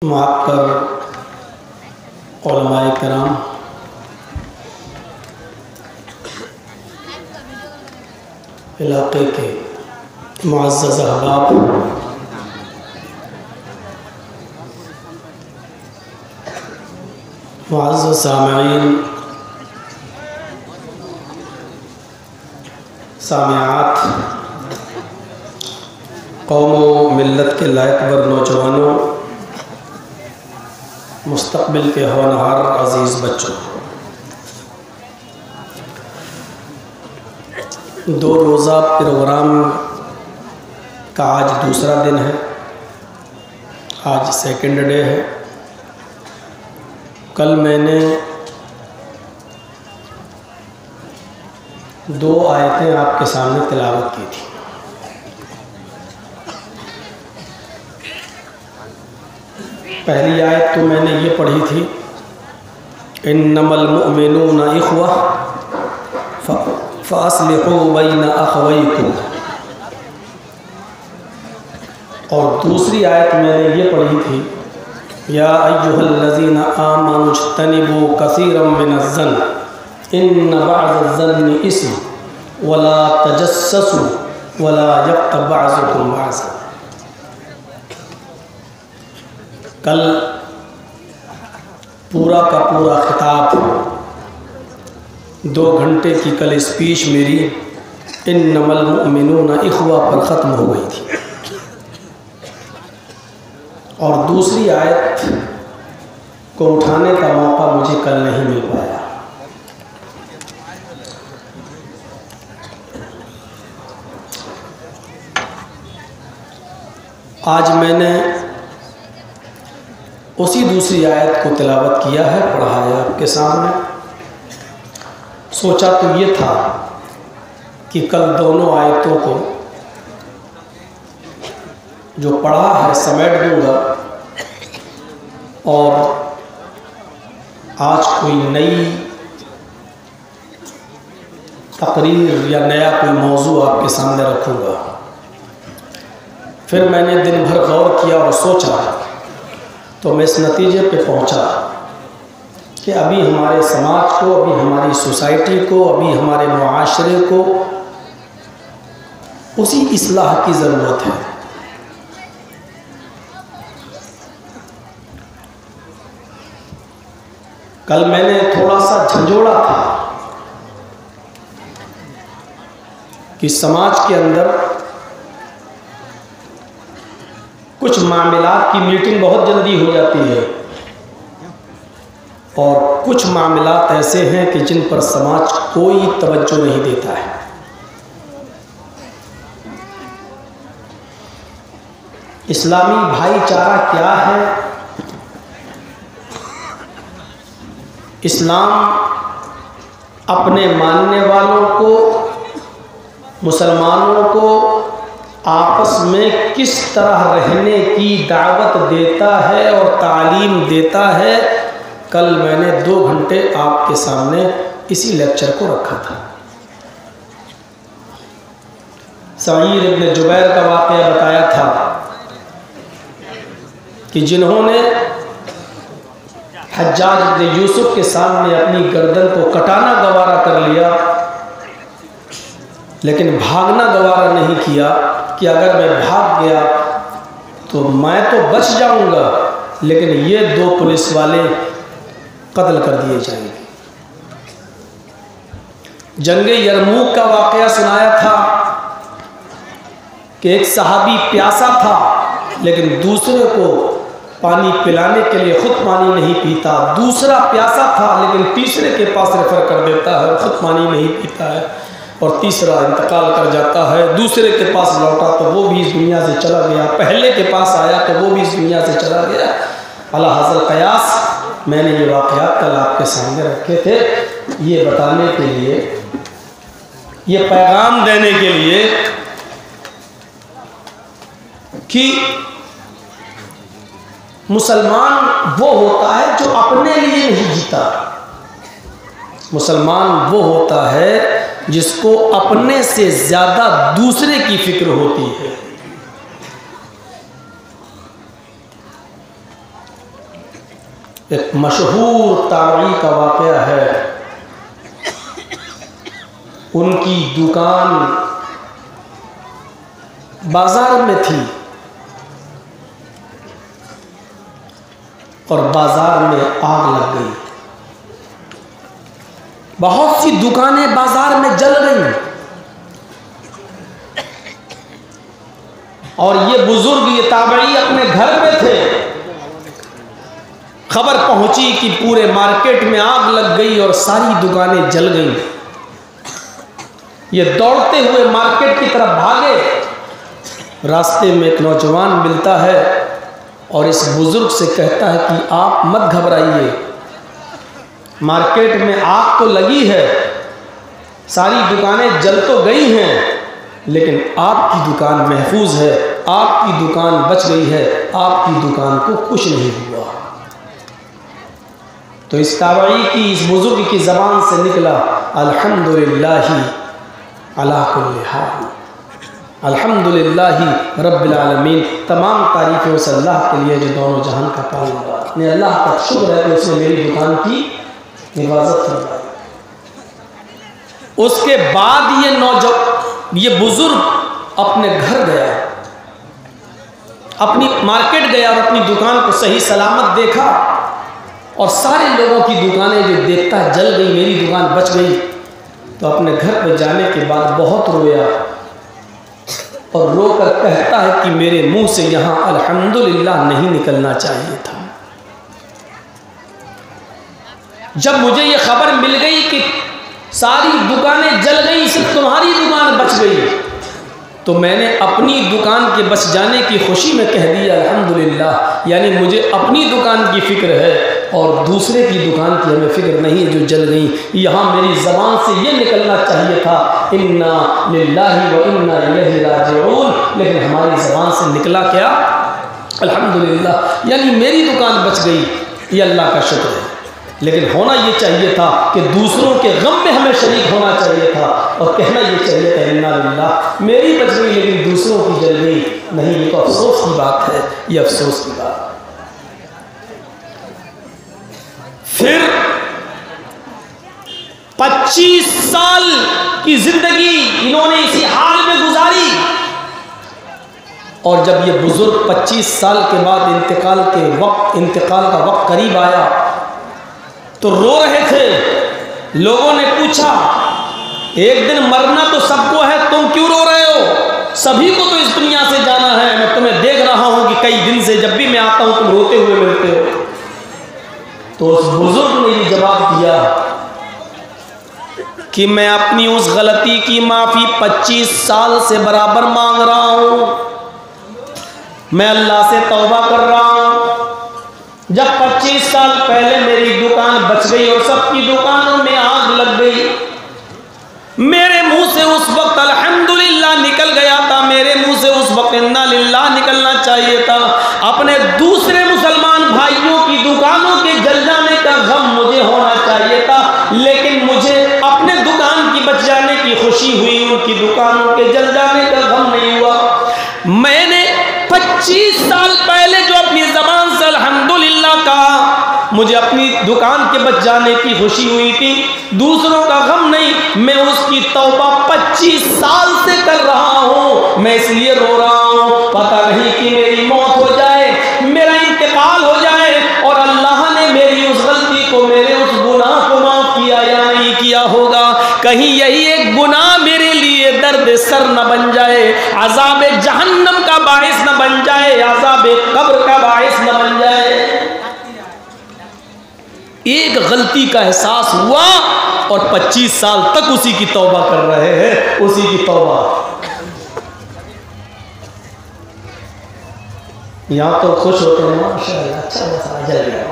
मुअक्कर उलमाए किराम, इलाक़े के मुअज़्ज़ज़ अहबाब, मुअज़्ज़ज़ सामिईन, सामिआत, कौमो मिल्लत के लायकवर नौजवानों, मुस्तक़बिल के होनहार अज़ीज़ बच्चों, दो रोज़ा प्रोग्राम का आज दूसरा दिन है। आज सेकंड डे है। कल मैंने दो आयतें आपके सामने तिलावत की थी। पहली आयत तो मैंने ये पढ़ी थी, इन्नमल मुअमिनूना इख़्वा फ़अस्लिहू बैन अख़वैकुम, और दूसरी आयत मैंने ये पढ़ी थी, या अय्युहल्लज़ीना आमनू इज्तनिबू कसीरम मिनज़्ज़न्न इन्न बअज़-ज़न्नि इस्म वला तजस्ससू वला यग़्तब बअज़ुकुम बअज़ा। कल पूरा का पूरा खिताब 2 घंटे की कल स्पीच मेरी इन्नमल मुअमिनूना इख़्वा पर ख़त्म हो गई थी, और दूसरी आयत को उठाने का मौका मुझे कल नहीं मिल पाया। आज मैंने उसी दूसरी आयत को तिलावत किया है, पढ़ा है आपके सामने। सोचा तो ये था कि कल दोनों आयतों को जो पढ़ा है समेट दूंगा, और आज कोई नई तकरीर या नया कोई मौजू आपके सामने रखूँगा। फिर मैंने दिन भर गौर किया और सोचा, तो मैं इस नतीजे पे पहुंचा कि अभी हमारे समाज को, अभी हमारी सोसाइटी को, अभी हमारे मुआशरे को उसी इस्लाह की ज़रूरत है। कल मैंने थोड़ा सा झंझोड़ा था कि समाज के अंदर कुछ मामलात की मीटिंग बहुत जल्दी हो जाती है, और कुछ मामलात ऐसे हैं कि जिन पर समाज कोई तवज्जो नहीं देता है। इस्लामी भाईचारा क्या है? इस्लाम अपने मानने वालों को, मुसलमानों को आपस में किस तरह रहने की दावत देता है और तालीम देता है, कल मैंने 2 घंटे आपके सामने इसी लेक्चर को रखा था। सईद इब्न जुबैर का वाक़या बताया था कि जिन्होंने हज्जाज इब्न यूसुफ के सामने अपनी गर्दन को कटाना गवारा कर लिया, लेकिन भागना गवारा नहीं किया कि अगर मैं भाग गया तो मैं तो बच जाऊंगा, लेकिन ये 2 पुलिस वाले कत्ल कर दिए जाएंगे। जंगे यरमूक का वाक़या सुनाया था कि एक सहाबी प्यासा था, लेकिन दूसरे को पानी पिलाने के लिए खुद पानी नहीं पीता। दूसरा प्यासा था, लेकिन तीसरे के पास रेफर कर देता है, खुद पानी नहीं पीता है, और तीसरा इंतकाल कर जाता है। दूसरे के पास लौटा तो वो भी इस दुनिया से चला गया, पहले के पास आया तो वो भी इस दुनिया से चला गया। अला हज़र क़यास मैंने ये वाक़यात कल आपके सामने रखे थे, ये बताने के लिए, ये पैगाम देने के लिए कि मुसलमान वो होता है जो अपने लिए नहीं जीता। मुसलमान वो होता है जिसको अपने से ज़्यादा दूसरे की फिक्र होती है। एक मशहूर ताबई का वाक़या है। उनकी दुकान बाजार में थी और बाजार में आग लग गई। बहुत सी दुकानें बाजार में जल गई और ये बुजुर्ग, ये ताबई अपने घर में थे। खबर पहुंची कि पूरे मार्केट में आग लग गई और सारी दुकानें जल गई। ये दौड़ते हुए मार्केट की तरफ भागे। रास्ते में एक नौजवान मिलता है और इस बुजुर्ग से कहता है कि आप मत घबराइए, मार्केट में आग तो लगी है, सारी दुकानें जल तो गई हैं, लेकिन आपकी दुकान महफूज है, आपकी दुकान बच गई है, आपकी दुकान को कुछ नहीं हुआ। तो इस ताबई की, इस बुजुर्ग की ज़बान से निकला अल्हम्दुलिल्लाहि अला कुल्लि हाल, अल्हम्दुलिल्लाहि रब्बिल आलमीन। तमाम तारीफ़ें उस अल्लाह के लिए जो दोनों जहान का पालनहार है। अल्लाह का शुक्र है कि उसने मेरी दुकान की हिफाजत फरमाई। उसके बाद ये बुजुर्ग अपने घर गया, अपनी मार्केट गया और अपनी दुकान को सही सलामत देखा और सारे लोगों की दुकानें जो देखता है जल गई, मेरी दुकान बच गई। तो अपने घर पर जाने के बाद बहुत रोया और रोकर कहता है कि मेरे मुंह से यहाँ अल्हम्दुलिल्लाह नहीं निकलना चाहिए था। जब मुझे ये खबर मिल गई कि सारी दुकानें जल गई, सिर्फ तुम्हारी दुकान बच गई, तो मैंने अपनी दुकान के बच जाने की खुशी में कह दिया अल्हम्दुलिल्लाह। यानी मुझे अपनी दुकान की फ़िक्र है और दूसरे की दुकान की हमें फ़िक्र नहीं है जो जल गई। यहाँ मेरी ज़बान से ये निकलना चाहिए था इन्ना लिल्लाहि व इन्ना इलैहि राजिऊन, लेकिन हमारी ज़बान से निकला क्या? अल्हम्दुलिल्लाह। यानी मेरी दुकान बच गई, ये अल्लाह का शुक्र है। लेकिन होना ये चाहिए था कि दूसरों के गम में हमें शरीक होना चाहिए था और कहना ये चाहिए था इन्ना लिल्लाह, मेरी बच गई लेकिन दूसरों की जल गई। नहीं, ये तो अफसोस की बात है, ये अफसोस की बात। फिर 25 साल की जिंदगी इन्होंने इसी हाल में गुजारी और जब ये बुजुर्ग 25 साल के बाद इंतकाल का वक्त करीब आया तो रो रहे थे। लोगों ने पूछा, एक दिन मरना तो सबको है, तुम क्यों रो रहे हो? सभी को तो इस दुनिया से जाना है। मैं तुम्हें देख रहा हूं कि कई दिन से जब भी मैं आता हूं तुम रोते हुए मिलते हो। तो उस बुजुर्ग ने ये जवाब दिया कि मैं अपनी उस गलती की माफ़ी 25 साल से बराबर मांग रहा हूं। मैं अल्लाह से तौबा कर रहा हूं। जब 25 साल पहले मेरी दुकान बच गई और सबकी दुकानों में आग लग गई, मेरे मुंह से उस वक्त अल्हम्दुलिल्लाह निकल गया था, मेरे मुंह से उस वक्त इन्ना लिल्लाह निकलना चाहिए था। अपने दूसरे मुसलमान भाइयों की दुकानों के जल जाने का गम मुझे होना चाहिए था, लेकिन मुझे अपने दुकान की बच जाने की खुशी हुई, उनकी दुकानों के जल जाने का गम नहीं हुआ। मैंने 25 साल पहले जो अपनी ज़बान से अल्हम्दुलिल्लाह कहा, मुझे अपनी दुकान के बच जाने की खुशी हुई थी, दूसरों का गम नहीं। मैं उसकी तौबा 25 साल से कर रहा हूँ। मैं इसलिए रो रहा हूँ, पता नहीं कि मेरी मौत हो जाए, मेरा इंतकाल हो जाए और अल्लाह ने मेरी उस गलती को, मेरे उस गुनाह को माफ़ किया या नहीं किया होगा। कहीं यही एक गुनाह मेरे लिए दर्द सर न बन जाए, अज़ाब जहन्नम का बाइस न बन जाए, अज़ाब कब्र का बाइस न बन जाए। एक गलती का एहसास हुआ और 25 साल तक उसी की तौबा कर रहे हैं, उसी की तौबा। यहाँ तो खुश होते हैं, माशाअल्लाह, अच्छा मसला जल गया।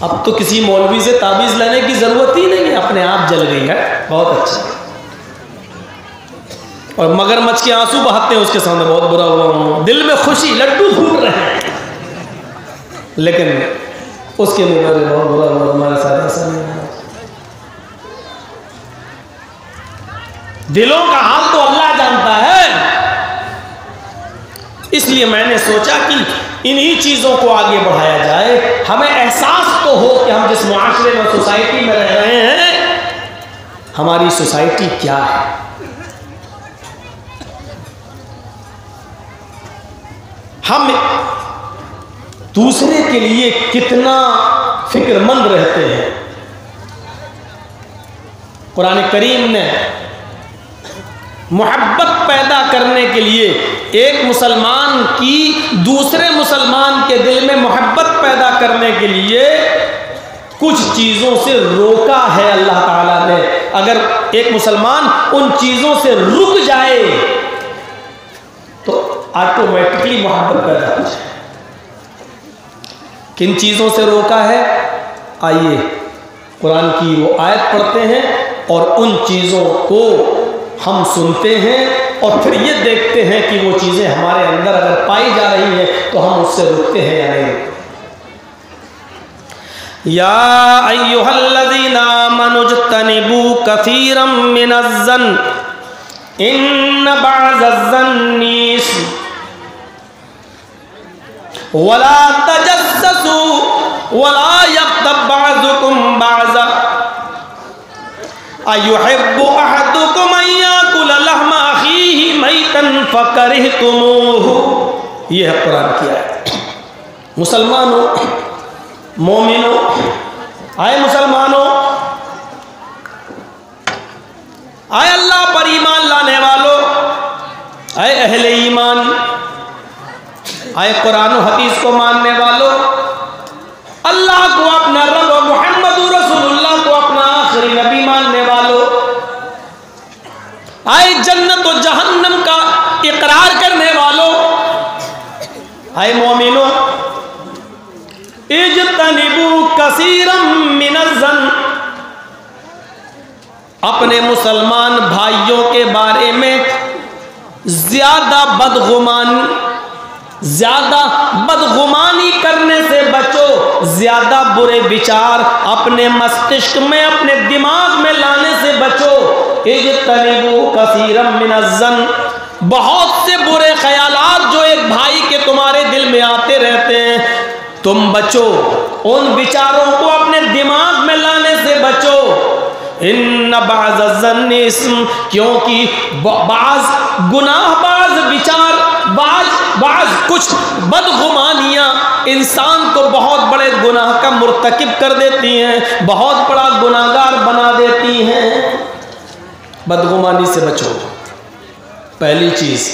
अब तो किसी मौलवी से ताबीज़ लेने की ज़रूरत ही नहीं है, अपने आप जल गई है। बहुत अच्छा। और मगरमच्छ के आंसू बहाते हैं उसके सामने, बहुत बुरा हुआ, दिल में खुशी, लड्डू फूट रहे हैं, लेकिन उसके मुंह में बहुत बुरा हुआ, हमारे साथ ऐसा नहीं है। दिलों का हाल तो अल्लाह जानता है। इसलिए मैंने सोचा कि इन्हीं चीज़ों को आगे बढ़ाया जाए। हमें एहसास तो हो कि हम जिस मुआशरे में, सोसाइटी में रह रहे हैं, हमारी सोसाइटी क्या है। हम दूसरे के लिए कितना फिक्रमंद रहते हैं। कुरान करीम ने मोहब्बत पैदा करने के लिए एक मुसलमान की दूसरे मुसलमान के दिल में मोहब्बत पैदा करने के लिए कुछ चीज़ों से रोका है अल्लाह ताला ने। अगर एक मुसलमान उन चीज़ों से रुक जाए तो ऑटोमेटिकली मोहब्बत पैदा हो जाए। किन चीज़ों से रोका है? आइए कुरान की वो आयत पढ़ते हैं और उन चीज़ों को हम सुनते हैं और फिर ये देखते हैं कि वो चीज़ें हमारे अंदर अगर पाई जा रही हैं तो हम उससे रुकते हैं या नहीं रुकते। या अय्युहल्लज़ीना आमनुज्तनिबू कसीरम मिनज़्ज़न्न इन्न बअज़ज़न्नि इस्म वला तजस्ससू वला यग़्तब बअज़ुकुम बअज़ा अयुहिब्बु अहदुकुम अन याकुला लहमा अखीहि मैतन फकरिहतुमूहु। ये है कुरान की आयत। मुसलमानों, मोमिनों, आए मुसलमानों, आए अल्लाह पर ईमान लाने वालों, आए अहले ईमान, आए कुरान और हदीस को मानने वालों, अल्लाह को अपना रब और मोहम्मद रसूलुल्लाह को अपना आखिरी नबी मानने वालों, आए जन्नत और जहन्नम का इकरार करने वालों, आए मोमिनों, इज्तनिबू कसीरम मिनज़्ज़न्न, अपने मुसलमान भाइयों के बारे में ज्यादा बदगुमानी करने से बचो। ज्यादा बुरे विचार अपने मस्तिष्क में, अपने दिमाग में लाने से बचो। इज्तनिबू कसीरम मिनज़्ज़न्न, बहुत से बुरे ख्यालात जो एक भाई के तुम्हारे दिल में आते रहते हैं, तुम बचो। उन विचारों को अपने दिमाग में लाने से बचो। इन्न बअज़ज़न्नि इस्म, क्योंकि बाज गुनाह, बाज विचार, बाज कुछ बदगुमानियाँ इंसान को बहुत बड़े गुनाह का मुर्तकिब कर देती हैं, बहुत बड़ा गुनाहगार बना देती हैं। बदगुमानी से बचो। पहली चीज़